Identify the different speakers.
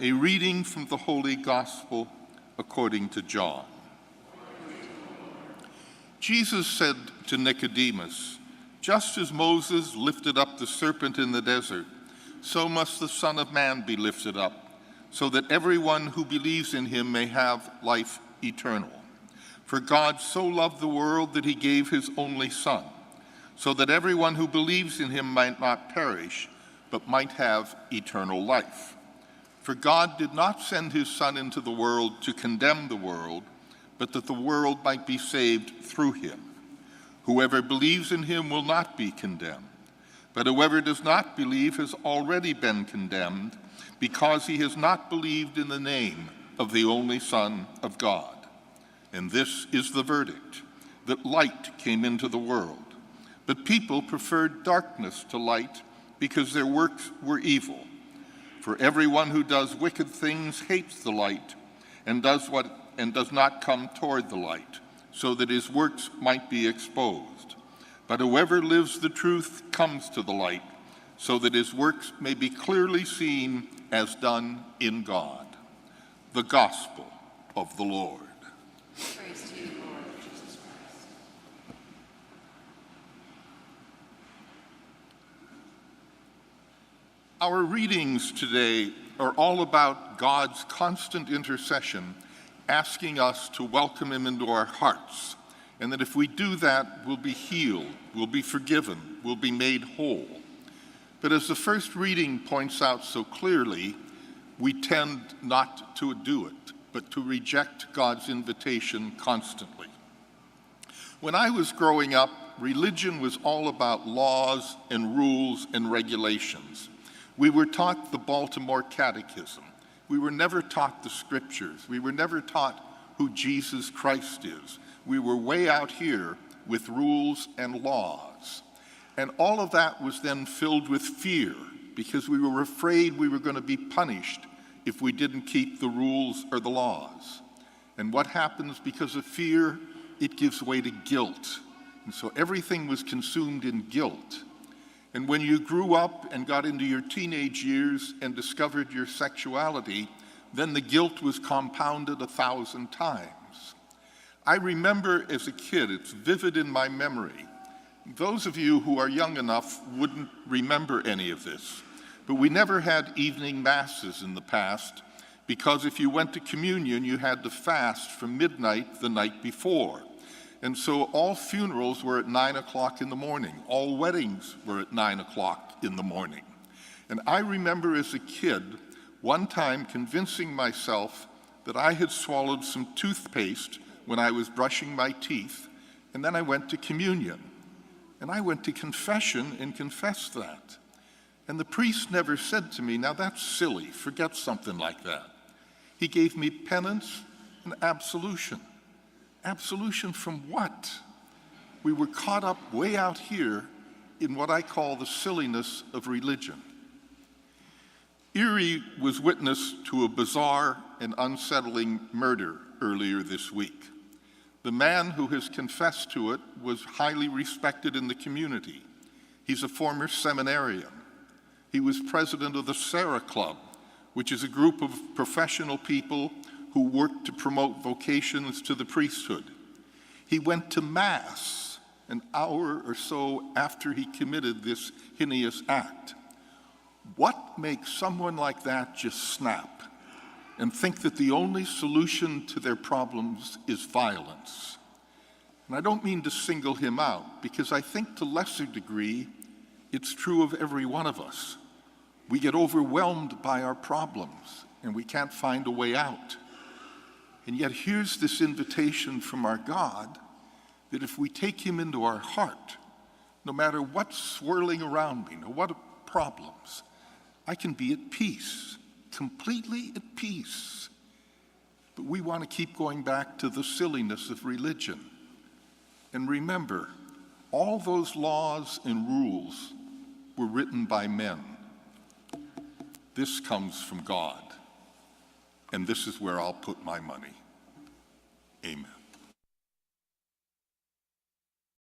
Speaker 1: A reading from the Holy Gospel according to John. Jesus said to Nicodemus, "Just as Moses lifted up the serpent in the desert, so must the Son of Man be lifted up, so that everyone who believes in him may have life eternal. For God so loved the world that he gave his only Son, so that everyone who believes in him might not perish, but might have eternal life. For God did not send his Son into the world to condemn the world, but that the world might be saved through him. Whoever believes in him will not be condemned, but whoever does not believe has already been condemned, because he has not believed in the name of the only Son of God. And this is the verdict, that light came into the world, but people preferred darkness to light because their works were evil. For everyone who does wicked things hates the light and does not come toward the light, so that his works might be exposed. But whoever lives the truth comes to the light, so that his works may be clearly seen as done in God." The Gospel of the Lord.
Speaker 2: Praise to you, Lord Jesus Christ.
Speaker 1: Our readings today are all about God's constant intercession, asking us to welcome him into our hearts, and that if we do that, we'll be healed, we'll be forgiven, we'll be made whole. But as the first reading points out so clearly, we tend not to do it, but to reject God's invitation constantly. When I was growing up, religion was all about laws and rules and regulations. We were taught the Baltimore Catechism. We were never taught the Scriptures. We were never taught who Jesus Christ is. We were way out here with rules and laws. And all of that was then filled with fear, because we were afraid we were going to be punished if we didn't keep the rules or the laws. And what happens because of fear? It gives way to guilt. And so everything was consumed in guilt. And when you grew up and got into your teenage years and discovered your sexuality, then the guilt was compounded 1,000 times. I remember as a kid, it's vivid in my memory. Those of you who are young enough wouldn't remember any of this, but we never had evening masses in the past, because if you went to communion, you had to fast from midnight the night before. And so all funerals were at 9 o'clock in the morning. All weddings were at 9 o'clock in the morning. And I remember as a kid, one time convincing myself that I had swallowed some toothpaste when I was brushing my teeth, and then I went to communion. And I went to confession and confessed that. And the priest never said to me, "Now that's silly, forget something like that." He gave me penance and absolution. Absolution from what? We were caught up way out here in what I call the silliness of religion. Erie was witness to a bizarre and unsettling murder earlier this week. The man who has confessed to it was highly respected in the community. He's a former seminarian. He was president of the Sarah Club, which is a group of professional people who work to promote vocations to the priesthood. He went to Mass an hour or so after he committed this heinous act. What makes someone like that just snap and think that the only solution to their problems is violence? And I don't mean to single him out, because I think to a lesser degree, it's true of every one of us. We get overwhelmed by our problems and we can't find a way out. And yet here's this invitation from our God that if we take him into our heart, no matter what's swirling around me, no what problems, I can be at peace, completely at peace. But we want to keep going back to the silliness of religion. And remember, all those laws and rules were written by men. This comes from God, and this is where I'll put my money. Amen.